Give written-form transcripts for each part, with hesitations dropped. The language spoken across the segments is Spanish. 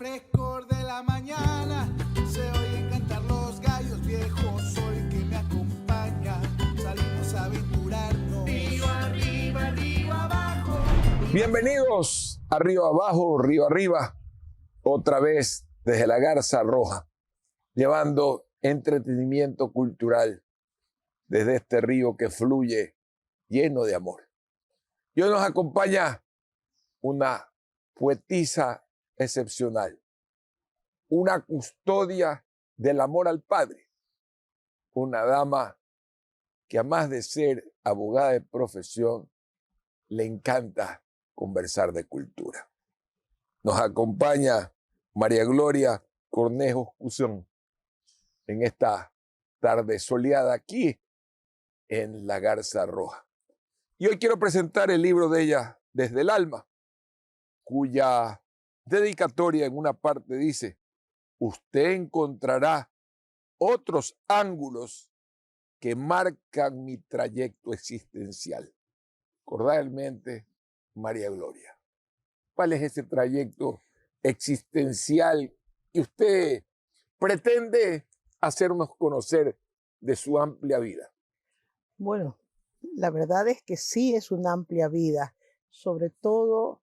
frescor de la mañana se oyen cantar los gallos viejos, sol que me acompaña, salimos a aventurarnos. Río arriba, río abajo. Bienvenidos a Río Abajo, Río Arriba, otra vez desde la Garza Roja, llevando entretenimiento cultural desde este río que fluye lleno de amor. Y hoy nos acompaña una poetisa excepcional, una custodia del amor al Padre, una dama que además de ser abogada de profesión, le encanta conversar de cultura. Nos acompaña María Gloria Cornejo Cusón en esta tarde soleada aquí en la Garza Roja. Y hoy quiero presentar el libro de ella, Desde el Alma, cuya dedicatoria en una parte dice: usted encontrará otros ángulos que marcan mi trayecto existencial. Cordialmente, María Gloria. ¿Cuál es ese trayecto existencial que usted pretende hacernos conocer de su amplia vida? Bueno, la verdad es que sí es una amplia vida, sobre todo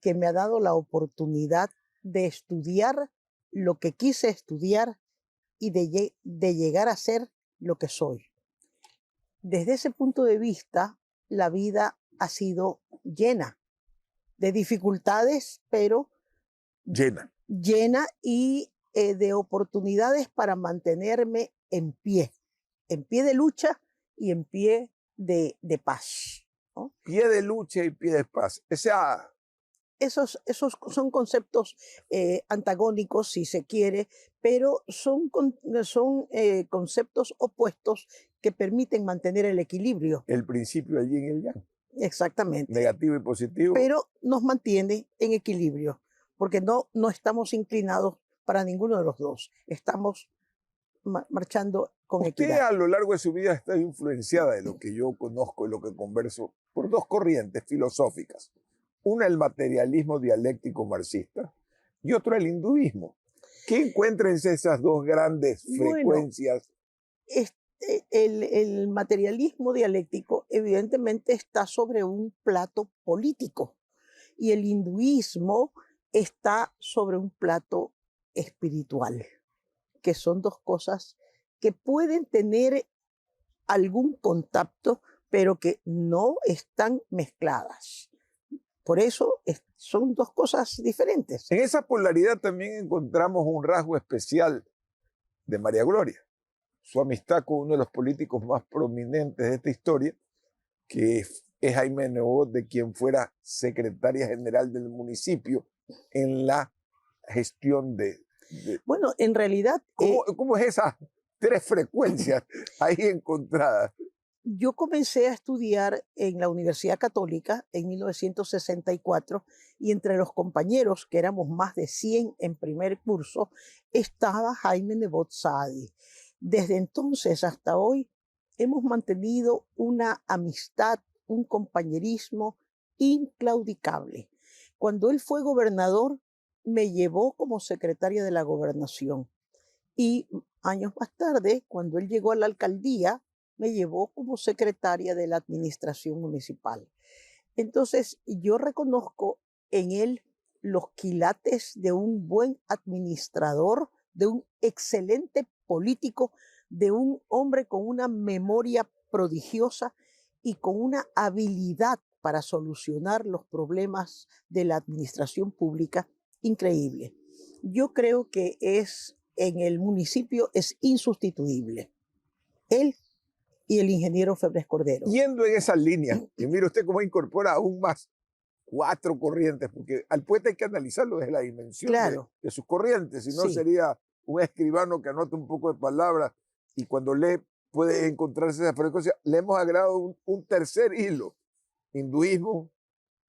que me ha dado la oportunidad de estudiar lo que quise estudiar y de llegar a ser lo que soy. Desde ese punto de vista, la vida ha sido llena de dificultades, pero Llena y de oportunidades para mantenerme en pie de lucha y en pie de paz, ¿no? Pie de lucha y pie de paz. Esos son conceptos antagónicos, si se quiere, pero son conceptos opuestos que permiten mantener el equilibrio. El principio del yin y el yang. Exactamente. Negativo y positivo. Pero nos mantiene en equilibrio, porque no estamos inclinados para ninguno de los dos. Estamos marchando con equidad. Usted a lo largo de su vida está influenciada de lo que yo conozco y lo que converso por dos corrientes filosóficas. Una, el materialismo dialéctico marxista, y otro, el hinduismo. ¿Qué encuentra en esas dos grandes frecuencias? Bueno, el materialismo dialéctico evidentemente está sobre un plato político y el hinduismo está sobre un plato espiritual, que son dos cosas que pueden tener algún contacto, pero que no están mezcladas. Por eso son dos cosas diferentes. En esa polaridad también encontramos un rasgo especial de María Gloria, su amistad con uno de los políticos más prominentes de esta historia, que es Jaime Nebot, de quien fuera secretaria general del municipio en la gestión de... Bueno, en realidad... ¿Cómo es esas tres frecuencias ahí encontradas? Yo comencé a estudiar en la Universidad Católica en 1964 y entre los compañeros, que éramos más de 100 en primer curso, estaba Jaime Nebot Saadi. Desde entonces hasta hoy hemos mantenido una amistad, un compañerismo inclaudicable. Cuando él fue gobernador, me llevó como secretaria de la gobernación y años más tarde, cuando él llegó a la alcaldía, me llevó como secretaria de la administración municipal. Entonces, yo reconozco en él los quilates de un buen administrador, de un excelente político, de un hombre con una memoria prodigiosa y con una habilidad para solucionar los problemas de la administración pública increíble. Yo creo que en el municipio es insustituible. Él y el ingeniero Febres Cordero. Yendo en esa línea, y mire usted cómo incorpora aún más 4 corrientes, porque al poeta hay que analizarlo desde la dimensión de sus corrientes, si no sería un escribano que anota un poco de palabras y cuando lee puede encontrarse esa frecuencia. Le hemos agregado un tercer hilo: hinduismo,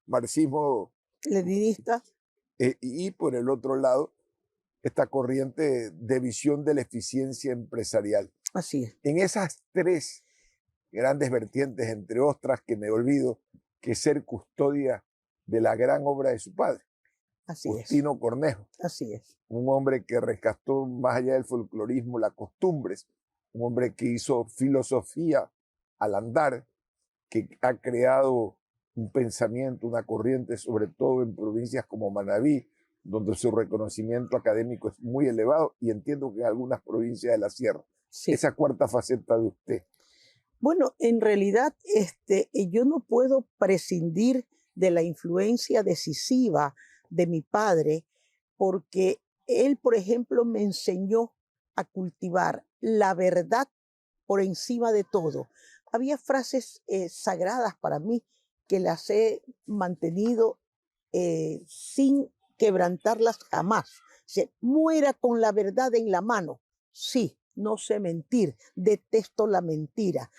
marxismo leninista, y por el otro lado esta corriente de visión de la eficiencia empresarial. Así es. En esas 3 grandes vertientes, entre otras que me olvido, que ser custodia de la gran obra de su padre. Así es, Justino Cornejo, así es. un hombre que rescató más allá del folclorismo las costumbres, un hombre que hizo filosofía al andar, que ha creado un pensamiento, una corriente, sobre todo en provincias como Manabí, donde su reconocimiento académico es muy elevado, y entiendo que en algunas provincias de la sierra. Sí. Esa cuarta faceta de usted. Bueno, en realidad yo no puedo prescindir de la influencia decisiva de mi padre, porque él, por ejemplo, me enseñó a cultivar la verdad por encima de todo. Había frases sagradas para mí que las he mantenido sin quebrantarlas jamás. Muera con la verdad en la mano. Sí, no sé mentir, detesto la mentira.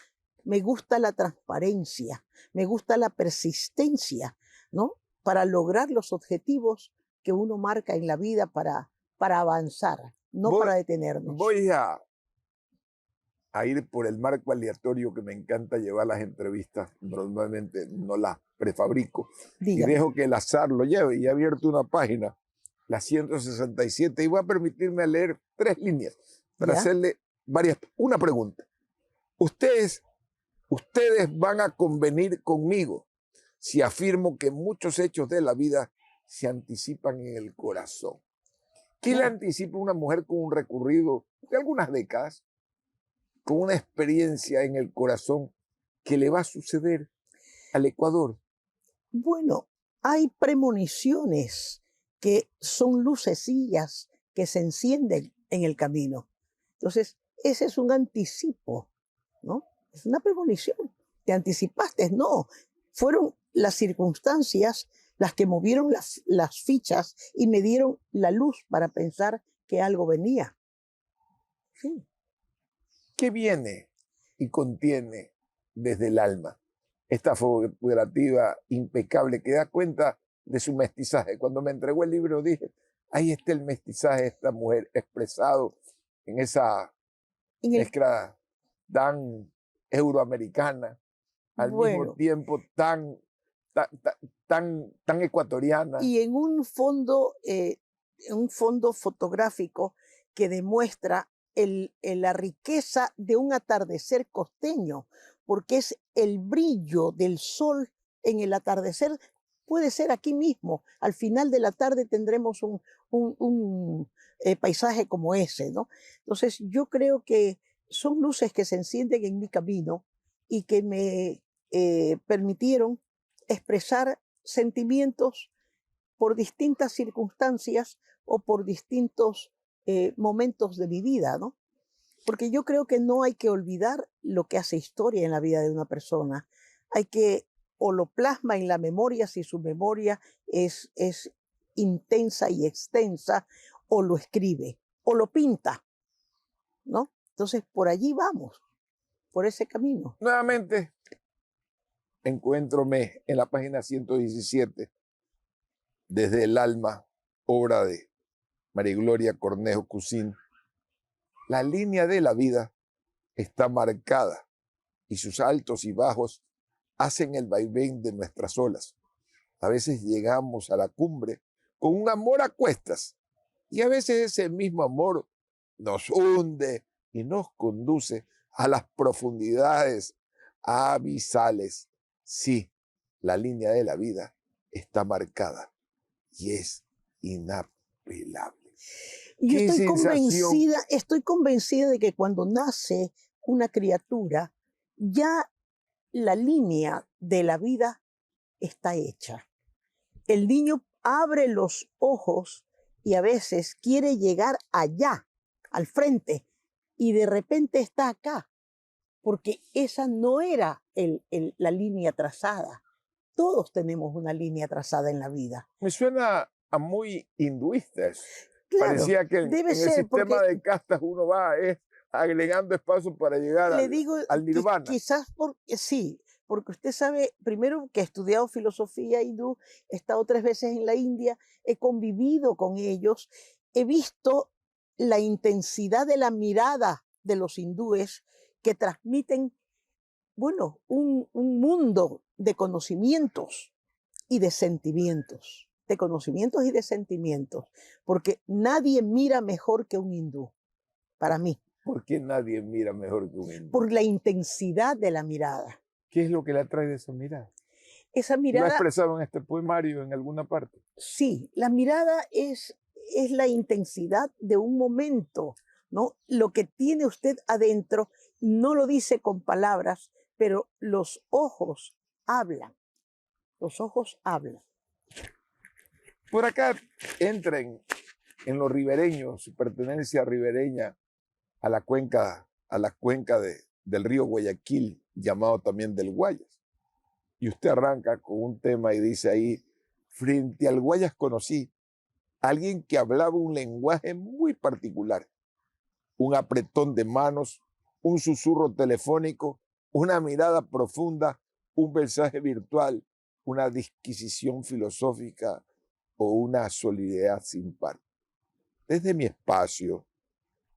Me gusta la transparencia, me gusta la persistencia, ¿no? Para lograr los objetivos que uno marca en la vida para avanzar, no Voy, para detenernos. voy a ir por el marco aleatorio que me encanta llevar las entrevistas. Normalmente no las prefabrico y Dígame. dejo que el azar lo lleve. Y he abierto una página, la 167, y voy a permitirme leer 3 líneas para ¿Ya? hacerle una pregunta. Ustedes van a convenir conmigo si afirmo que muchos hechos de la vida se anticipan en el corazón. ¿Qué le Claro. anticipa una mujer con un recorrido de algunas décadas, con una experiencia en el corazón que le va a suceder al Ecuador? Bueno, hay premoniciones que son lucecillas que se encienden en el camino. Entonces, ese es un anticipo, ¿no? Es una premonición. ¿Te anticipaste? No. Fueron las circunstancias las que movieron las fichas y me dieron la luz para pensar que algo venía. Sí. ¿Qué viene y contiene desde el alma esta fotografía impecable que da cuenta de su mestizaje? Cuando me entregó el libro dije, ahí está el mestizaje de esta mujer expresado en esa mezcla tan euroamericana, al mismo tiempo tan ecuatoriana. Y en un fondo fotográfico que demuestra la riqueza de un atardecer costeño, porque es el brillo del sol en el atardecer. Puede ser aquí mismo. Al final de la tarde tendremos un paisaje como ese, ¿no? Entonces, yo creo que son luces que se encienden en mi camino y que me permitieron expresar sentimientos por distintas circunstancias o por distintos momentos de mi vida, ¿no? Porque yo creo que no hay que olvidar lo que hace historia en la vida de una persona. Hay que, o lo plasma en la memoria si su memoria es intensa y extensa, o lo escribe, o lo pinta, ¿no? Entonces, por allí vamos, por ese camino. Nuevamente, encuéntrome en la página 117, Desde el alma, obra de María Gloria Cornejo Cusin. La línea de la vida está marcada y sus altos y bajos hacen el vaivén de nuestras olas. A veces llegamos a la cumbre con un amor a cuestas y a veces ese mismo amor nos hunde y nos conduce a las profundidades abisales. Sí, la línea de la vida está marcada y es inapelable. Yo ¿Qué sensación? estoy convencida de que cuando nace una criatura, ya la línea de la vida está hecha. El niño abre los ojos y a veces quiere llegar allá, al frente, y de repente está acá, porque esa no era la línea trazada. Todos tenemos una línea trazada en la vida. Me suena a muy hinduista eso. Claro, Parecía que en debe el ser, sistema porque de castas uno va agregando espacios para llegar le digo, al nirvana. quizás porque sí, porque usted sabe, primero que he estudiado filosofía hindú, he estado 3 veces en la India, he convivido con ellos, he visto la intensidad de la mirada de los hindúes que transmiten, bueno, un mundo de conocimientos y de sentimientos. de conocimientos y de sentimientos, porque nadie mira mejor que un hindú, para mí, ¿Por qué nadie mira mejor que un hindú? por la intensidad de la mirada. ¿Qué es lo que le atrae de esa mirada? Esa ¿Lo ha mirada, expresado en este poemario en alguna parte? sí, la mirada es la intensidad de un momento, ¿no? Lo que tiene usted adentro no lo dice con palabras, pero los ojos hablan. Los ojos hablan. Por acá entra en lo ribereño, su pertenencia ribereña a la cuenca del río Guayaquil, llamado también del Guayas. Y usted arranca con un tema y dice ahí, frente al Guayas conocí a alguien que hablaba un lenguaje muy particular, un apretón de manos, un susurro telefónico, una mirada profunda, un mensaje virtual, una disquisición filosófica o una solidaridad sin par. Desde mi espacio,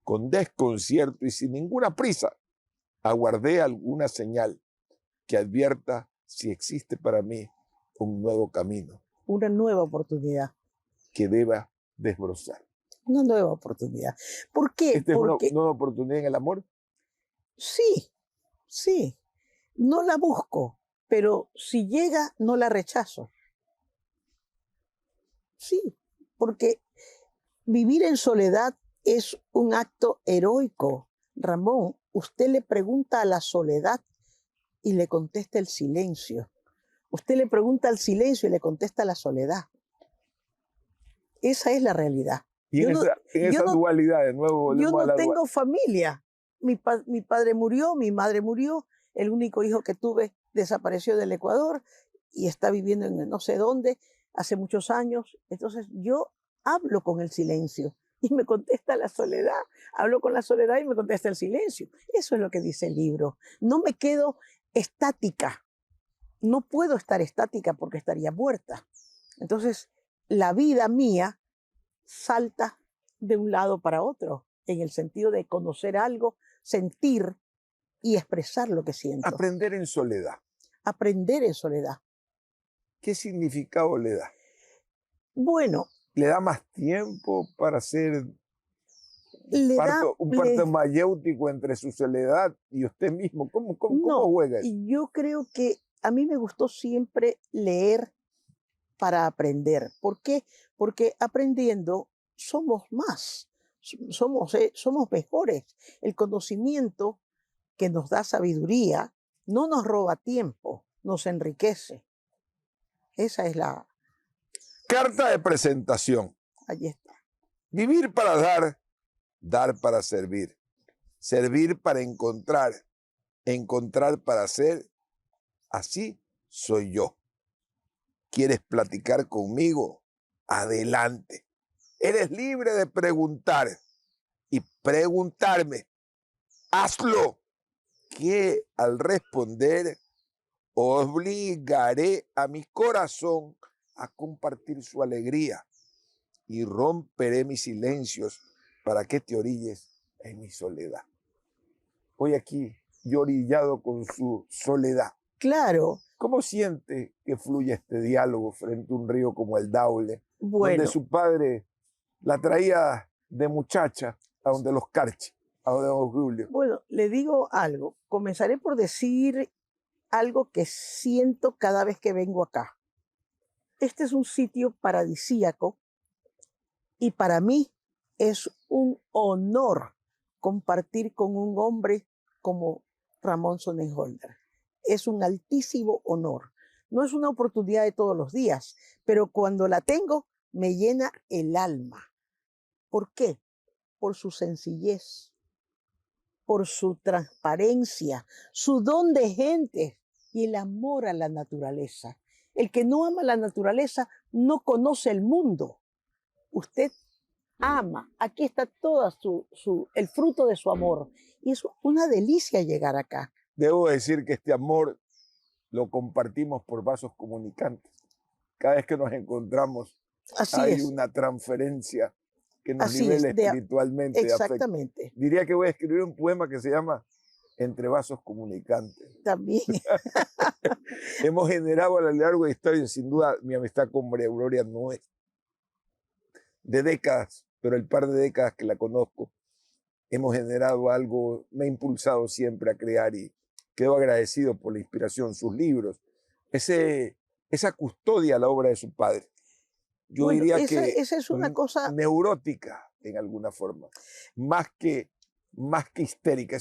con desconcierto y sin ninguna prisa, aguardé alguna señal que advierta si existe para mí un nuevo camino Una nueva oportunidad. que deba desbrozar. Una nueva oportunidad. ¿Por qué? ¿Esta es una Porque nueva oportunidad en el amor? sí, sí, no la busco, pero si llega, no la rechazo. Sí, porque vivir en soledad es un acto heroico. Ramón, usted le pregunta a la soledad y le contesta el silencio. Usted le pregunta al silencio y le contesta la soledad. Esa es la realidad. Y en Yo no- esa yo no- dualidad, de nuevo Yo volvemos a no la tengo dualidad. familia. Mi padre murió, mi madre murió, el único hijo que tuve desapareció del Ecuador y está viviendo en no sé dónde hace muchos años. Entonces yo hablo con el silencio y me contesta la soledad. Hablo con la soledad y me contesta el silencio. Eso es lo que dice el libro. No me quedo estática. No puedo estar estática porque estaría muerta. Entonces la vida mía salta de un lado para otro, en el sentido de conocer algo, sentir y expresar lo que siento. Aprender en soledad. Aprender en soledad. ¿Qué significado le da? Bueno, ¿Le da más tiempo para hacer le da... un parto mayéutico entre su soledad y usted mismo? ¿Cómo No, juega eso? y yo creo que a mí me gustó siempre leer para aprender. ¿Por qué? Porque aprendiendo somos más, somos mejores. El conocimiento que nos da sabiduría no nos roba tiempo, nos enriquece. Esa es la... Carta de presentación. Allí está. Vivir para dar, dar para servir. Servir para encontrar, encontrar para ser. Así soy yo. ¿Quieres platicar conmigo? Adelante. Eres libre de preguntar y preguntarme. Hazlo. Que al responder obligaré a mi corazón a compartir su alegría y romperé mis silencios para que te orilles en mi soledad. Hoy aquí, yo orillado con su soledad. Claro, ¿Cómo siente que fluye este diálogo frente a un río como el Daule, bueno, donde su padre la traía de muchacha a donde los Carchi, a donde don Julio? bueno, le digo algo. Comenzaré por decir algo que siento cada vez que vengo acá. Este es un sitio paradisíaco y para mí es un honor compartir con un hombre como Ramón Sonnenholder. Es un altísimo honor. No es una oportunidad de todos los días, pero cuando la tengo me llena el alma. ¿Por qué? Por su sencillez, por su transparencia, su don de gente y el amor a la naturaleza. El que no ama la naturaleza no conoce el mundo. Usted ama. Aquí está todo el fruto de su amor. Y es una delicia llegar acá. Debo decir que este amor lo compartimos por vasos comunicantes. Cada vez que nos encontramos Así hay es. una transferencia que nos Así nivela es, de- espiritualmente de afecto. Exactamente. Diría que voy a escribir un poema que se llama entre vasos comunicantes. También. Hemos generado a lo largo de la historia, sin duda, mi amistad con María Gloria no es de décadas, pero el par de décadas que la conozco, hemos generado algo, me ha impulsado siempre a crear y quedo agradecido por la inspiración, sus libros, esa custodia a la obra de su padre. Yo Bueno, diría esa es una cosa neurótica en alguna forma, más que histérica,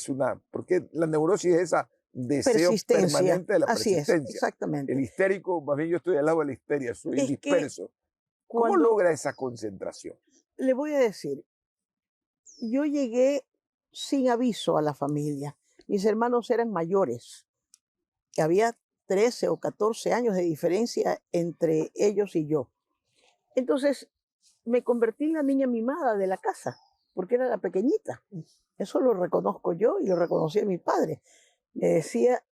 porque la neurosis es esa deseo persistencia. permanente de la Así es, persistencia. exactamente. El histérico, más bien yo estoy al lado de la histeria, soy Es que disperso. ¿Cómo cuando logra esa concentración? le voy a decir, yo llegué sin aviso a la familia. Mis hermanos eran mayores, que había 13 o 14 años de diferencia entre ellos y yo. Entonces me convertí en la niña mimada de la casa, porque era la pequeñita. Eso lo reconozco yo y lo reconocía mi padre. Me decía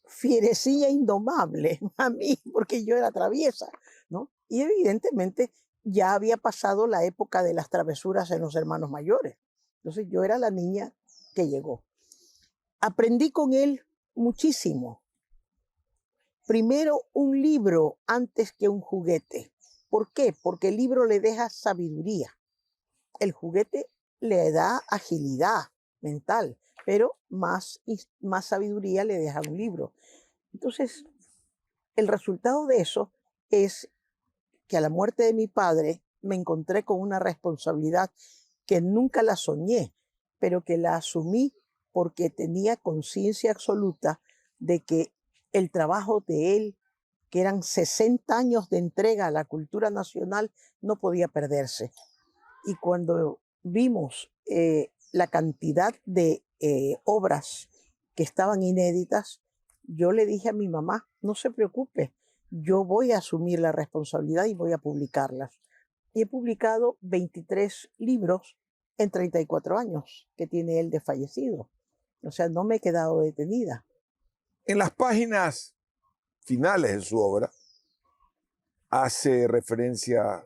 fierecilla indomable a mí, porque yo era traviesa, ¿no? Y evidentemente ya había pasado la época de las travesuras en los hermanos mayores. Entonces yo era la niña que llegó. Aprendí con él muchísimo. Primero, un libro antes que un juguete. ¿Por qué? Porque el libro le deja sabiduría. El juguete le da agilidad mental, pero más sabiduría le deja un libro. Entonces, el resultado de eso es que a la muerte de mi padre me encontré con una responsabilidad que nunca la soñé, pero que la asumí porque tenía conciencia absoluta de que el trabajo de él, que eran 60 años de entrega a la cultura nacional, no podía perderse. Y cuando vimos la cantidad de obras que estaban inéditas, yo le dije a mi mamá, no se preocupe, yo voy a asumir la responsabilidad y voy a publicarlas. Y he publicado 23 libros en 34 años que tiene él de fallecido. O sea, no me he quedado detenida. En las páginas finales de su obra, hace referencia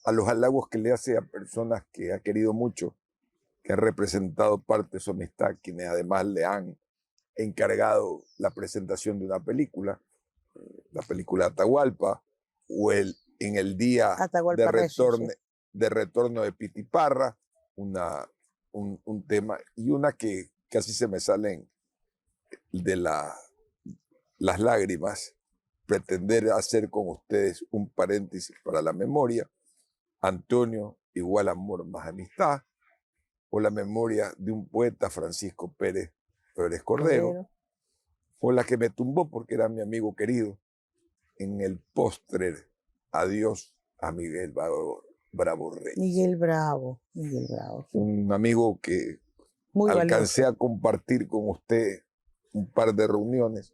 a los halagos que le hace a personas que ha querido mucho, que han representado parte de su amistad, quienes además le han encargado la presentación de una película, la película Atahualpa, o en el día de retorno de Pitiparra, un tema, y una que casi se me salen de las lágrimas, pretender hacer con ustedes un paréntesis para la memoria, Antonio igual amor más amistad, o la memoria de un poeta, Francisco Pérez Cordero, o la que me tumbó porque era mi amigo querido, en el póster Adiós a Miguel Bravo Reyes. Miguel Bravo. Un amigo que muy alcancé valioso. a compartir con usted un par de reuniones.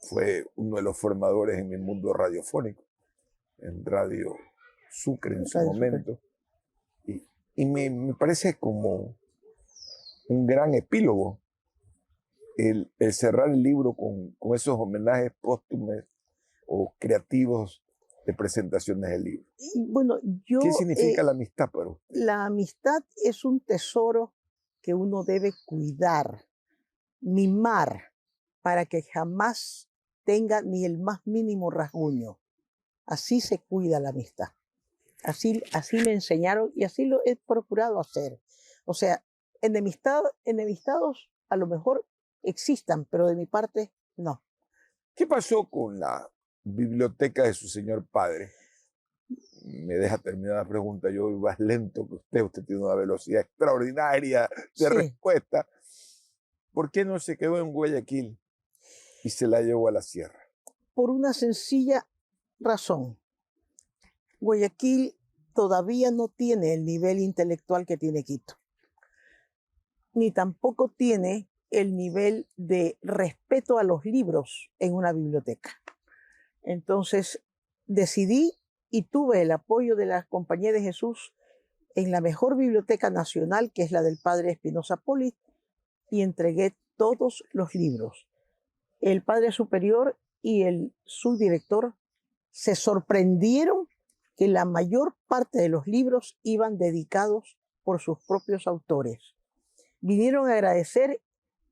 Fue uno de los formadores en el mundo radiofónico, en Radio Sucre en su momento. Y me parece como un gran epílogo el cerrar el libro con esos homenajes póstumos o creativos de presentaciones del libro. Bueno, ¿Qué significa la amistad para usted? La amistad es un tesoro que uno debe cuidar, mimar, para que jamás tenga ni el más mínimo rasguño. Así se cuida la amistad. Así me enseñaron y así lo he procurado hacer. O sea, enemistados a lo mejor existan, pero de mi parte, no. ¿Qué pasó con la biblioteca de su señor padre? Me deja terminar la pregunta, yo voy más lento que usted tiene una velocidad extraordinaria de respuesta. ¿Por qué no se quedó en Guayaquil y se la llevó a la sierra? Por una sencilla razón. Guayaquil todavía no tiene el nivel intelectual que tiene Quito, ni tampoco tiene el nivel de respeto a los libros en una biblioteca. Entonces decidí y tuve el apoyo de la Compañía de Jesús en la mejor biblioteca nacional, que es la del padre Espinosa Polit, y entregué todos los libros. El padre superior y el subdirector se sorprendieron que la mayor parte de los libros iban dedicados por sus propios autores. Vinieron a agradecer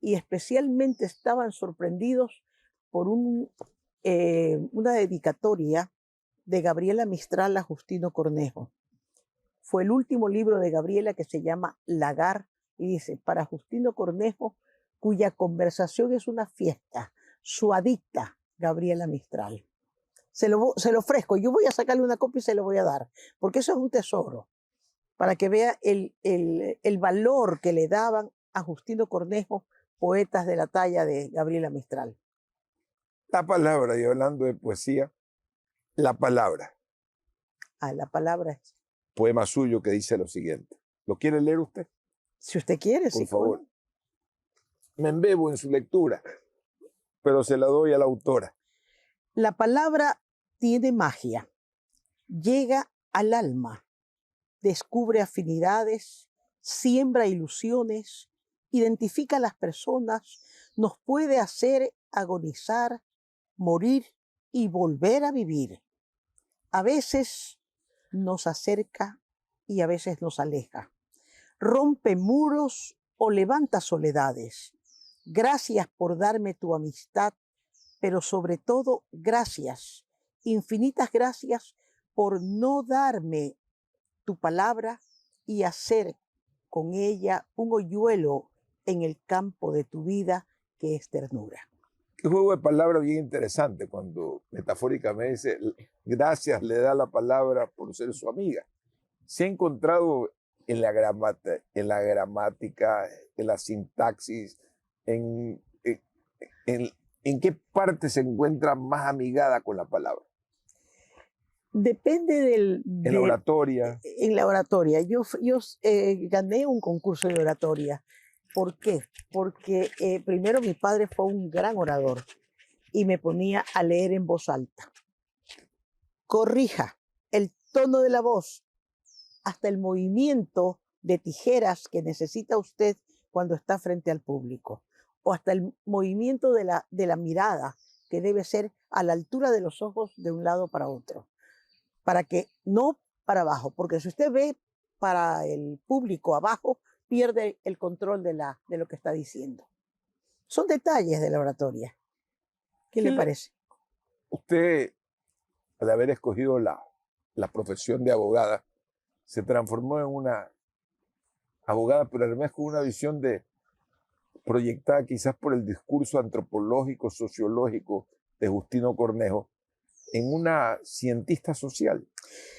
y especialmente estaban sorprendidos por una dedicatoria de Gabriela Mistral a Justino Cornejo. Fue el último libro de Gabriela, que se llama Lagar, y dice: para Justino Cornejo, cuya conversación es una fiesta, su adicta, Gabriela Mistral. Se lo ofrezco, yo voy a sacarle una copia y se lo voy a dar, porque eso es un tesoro, para que vea el valor que le daban a Justino Cornejo poetas de la talla de Gabriela Mistral. La palabra, y hablando de poesía, la palabra. La palabra es... Poema suyo que dice lo siguiente. ¿Lo quiere leer usted? Si usted quiere, sí. Por favor. Me embebo en su lectura, pero se la doy a la autora. La palabra tiene magia, llega al alma, descubre afinidades, siembra ilusiones, identifica a las personas, nos puede hacer agonizar, morir y volver a vivir. A veces nos acerca y a veces nos aleja. Rompe muros o levanta soledades. Gracias por darme tu amistad, pero sobre todo gracias, infinitas gracias por no darme tu palabra y hacer con ella un hoyuelo en el campo de tu vida que es ternura. Qué juego de palabras bien interesante cuando metafóricamente dice gracias le da la palabra por ser su amiga. Se ha encontrado en la gramática, en la sintaxis, en qué parte se encuentra más amigada con la palabra. Depende en la oratoria. En la oratoria. Yo gané un concurso de oratoria. ¿Por qué? Porque primero mi padre fue un gran orador y me ponía a leer en voz alta. Corrija el tono de la voz, hasta el movimiento de tijeras que necesita usted cuando está frente al público, o hasta el movimiento de la mirada, que debe ser a la altura de los ojos de un lado para otro, para que no para abajo, porque si usted ve para el público abajo, pierde el control de lo que está diciendo. Son detalles de la oratoria. ¿Qué le parece? Usted, al haber escogido la profesión de abogada, se transformó en una abogada, pero además con una visión proyectada quizás por el discurso antropológico, sociológico de Justino Cornejo, en una cientista social.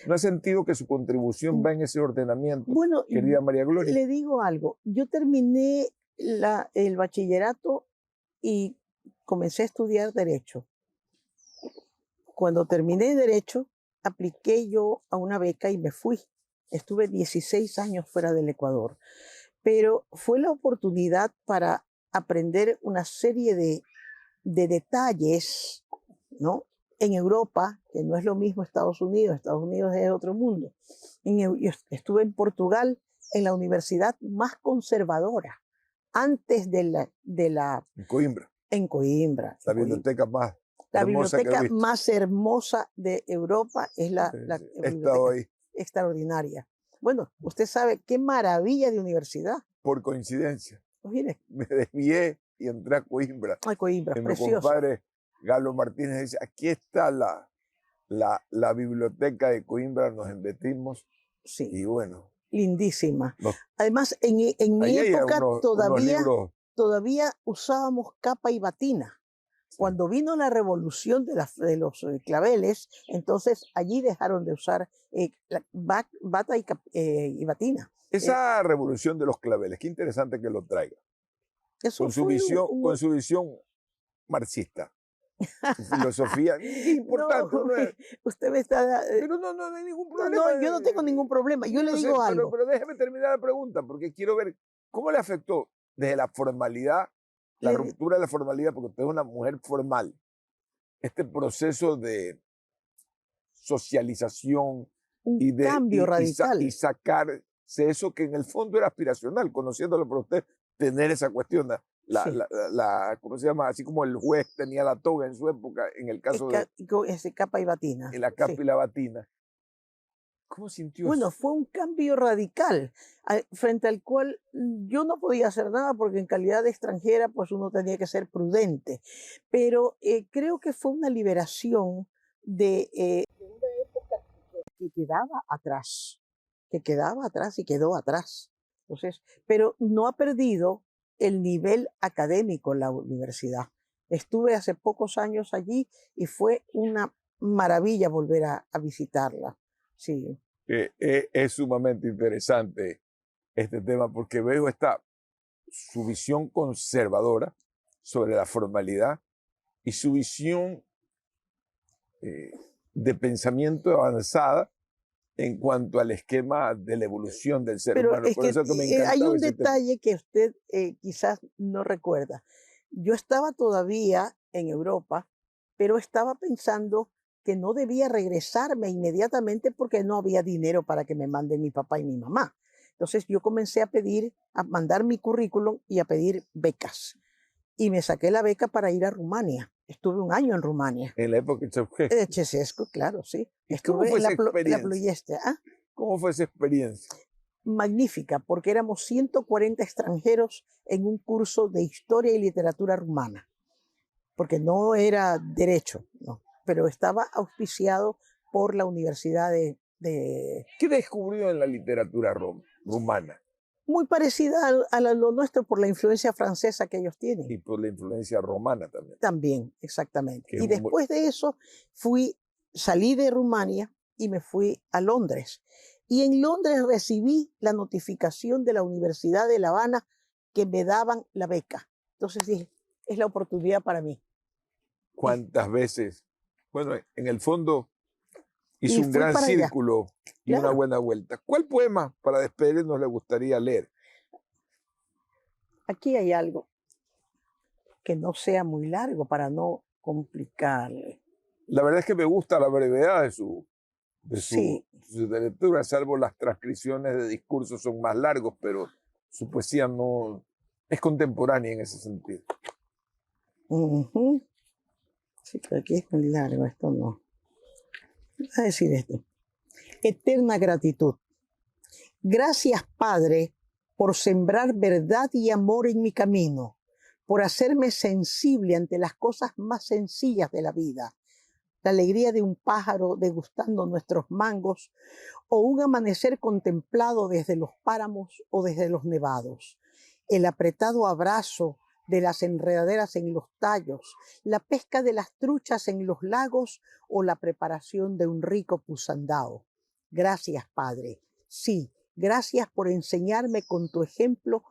¿No ha sentido que su contribución va en ese ordenamiento, bueno, querida María Gloria? Le digo algo. Yo terminé el bachillerato y comencé a estudiar Derecho. Cuando terminé Derecho, apliqué yo a una beca y me fui. Estuve 16 años fuera del Ecuador. Pero fue la oportunidad para aprender una serie de detalles, ¿no?, en Europa, que no es lo mismo Estados Unidos es otro mundo. Yo estuve en Portugal, en la universidad más conservadora, antes de la En Coimbra. En Coimbra. La biblioteca más la hermosa biblioteca que he visto. más hermosa de Europa es la He estado ahí. Extraordinaria. Bueno, usted sabe qué maravilla de universidad. Por coincidencia. Pues mire. Me desvié y entré a Coimbra. Ay, Coimbra, y mi precioso. compadre Galo Martínez dice, aquí está la biblioteca de Coimbra, nos embebimos. Sí. Y bueno. Lindísima. Además, en mi época todavía usábamos capa y batina. Sí. Cuando vino la revolución de los claveles, entonces allí dejaron de usar bata y batina. Esa revolución de los claveles, qué interesante que lo traiga. Eso con su visión marxista. Su filosofía, es importante. No, usted me está... pero no hay ningún problema. No, yo no tengo ningún problema. Yo le digo algo. Pero déjeme terminar la pregunta, porque quiero ver cómo le afectó desde la formalidad, la ruptura de la formalidad, porque usted es una mujer formal, este proceso de socialización y de cambio radical. Y sacarse eso que en el fondo era aspiracional, conociéndolo por usted, tener esa cuestión. ¿Cómo se llama? Así como el juez tenía la toga en su época, en el caso de... Ese capa y batina. En la capa y la batina. ¿Cómo sintió Bueno, eso? fue un cambio radical, frente al cual yo no podía hacer nada porque en calidad de extranjera, pues uno tenía que ser prudente. Pero creo que fue una liberación de una época que quedaba atrás y quedó atrás. Entonces, pero no ha perdido el nivel académico en la universidad. Estuve hace pocos años allí y fue una maravilla volver a visitarla. Sí. Es sumamente interesante este tema porque veo su visión conservadora sobre la formalidad y su visión de pensamiento avanzada en cuanto al esquema de la evolución del ser Pero humano. es Por que eso que me hay encantaba un ese tema. detalle que usted quizás no recuerda. Yo estaba todavía en Europa, pero estaba pensando que no debía regresarme inmediatamente porque no había dinero para que me manden mi papá y mi mamá. Entonces yo comencé a mandar mi currículum y a pedir becas. Y me saqué la beca para ir a Rumania. Estuve un año en Rumania. En la época de Ceausescu. Ceausescu, claro, sí. ¿Y cómo Estuve fue en esa la experiencia? Ploieste. ¿Ah? ¿Cómo fue esa experiencia? Magnífica, porque éramos 140 extranjeros en un curso de historia y literatura rumana, porque no era derecho, no, pero estaba auspiciado por la Universidad ¿Qué descubrió en la literatura rumana muy parecida a lo nuestro por la influencia francesa que ellos tienen. y por la influencia romana también? También, exactamente. Que Y es muy- después de eso salí de Rumania y me fui a Londres. Y en Londres recibí la notificación de la Universidad de La Habana que me daban la beca. Entonces dije, es la oportunidad para mí. ¿Cuántas veces? Bueno, en el fondo hizo Y un fui gran para allá. círculo y una Claro. buena vuelta. ¿Cuál poema para despedirnos le gustaría leer? Aquí hay algo que no sea muy largo para no complicarle. La verdad es que me gusta la brevedad de su Sí. lectura, salvo las transcripciones de discursos son más largos, pero su poesía no es contemporánea en ese sentido. Ujú. Sí, pero aquí es muy largo, esto no. Voy a decir esto. Eterna gratitud. Gracias, Padre, por sembrar verdad y amor en mi camino, por hacerme sensible ante las cosas más sencillas de la vida. La alegría de un pájaro degustando nuestros mangos o un amanecer contemplado desde los páramos o desde los nevados. El apretado abrazo de las enredaderas en los tallos, la pesca de las truchas en los lagos o la preparación de un rico pusandao. Gracias, Padre. Sí, gracias por enseñarme con tu ejemplo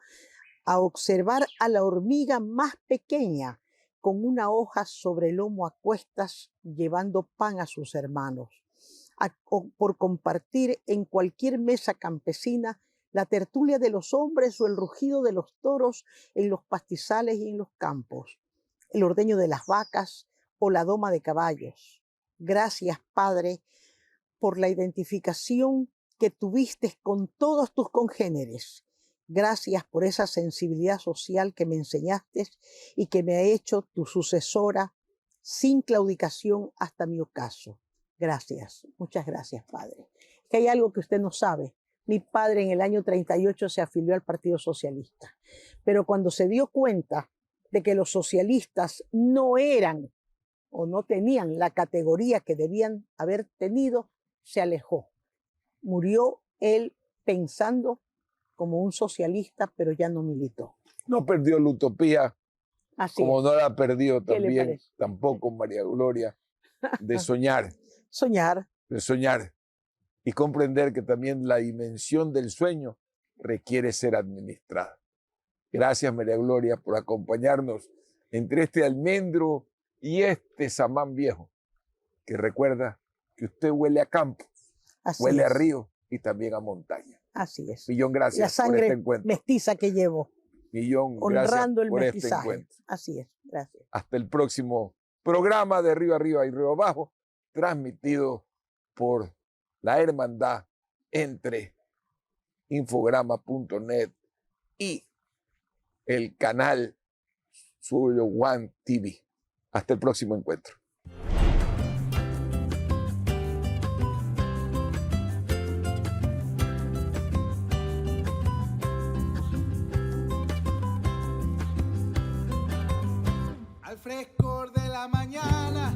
a observar a la hormiga más pequeña con una hoja sobre el lomo a cuestas llevando pan a sus hermanos. Por compartir en cualquier mesa campesina la tertulia de los hombres o el rugido de los toros en los pastizales y en los campos, el ordeño de las vacas o la doma de caballos. Gracias, Padre, por la identificación que tuviste con todos tus congéneres. Gracias por esa sensibilidad social que me enseñaste y que me ha hecho tu sucesora sin claudicación hasta mi ocaso. Gracias, muchas gracias, Padre. Que hay algo que usted no sabe. Mi padre en el año 38 se afilió al Partido Socialista, pero cuando se dio cuenta de que los socialistas no eran o no tenían la categoría que debían haber tenido, se alejó. Murió él pensando como un socialista, pero ya no militó. No perdió la utopía, Así como es. no la perdió ¿Qué le también, parece? tampoco María Gloria, de soñar Soñar. Y comprender que también la dimensión del sueño requiere ser administrada. Gracias, María Gloria, por acompañarnos entre este almendro y este samán viejo, que recuerda que usted huele a campo, Así huele a es. río y también a montaña. Así es. Millón La gracias por sangre este encuentro. mestiza que llevo, Millón gracias honrando el por este mestizaje. encuentro. Así es. Gracias. Hasta el próximo programa de Río Arriba y Río Abajo, transmitido por la hermandad entre infograma.net y el canal suyo One TV. Hasta el próximo encuentro. frescor de la mañana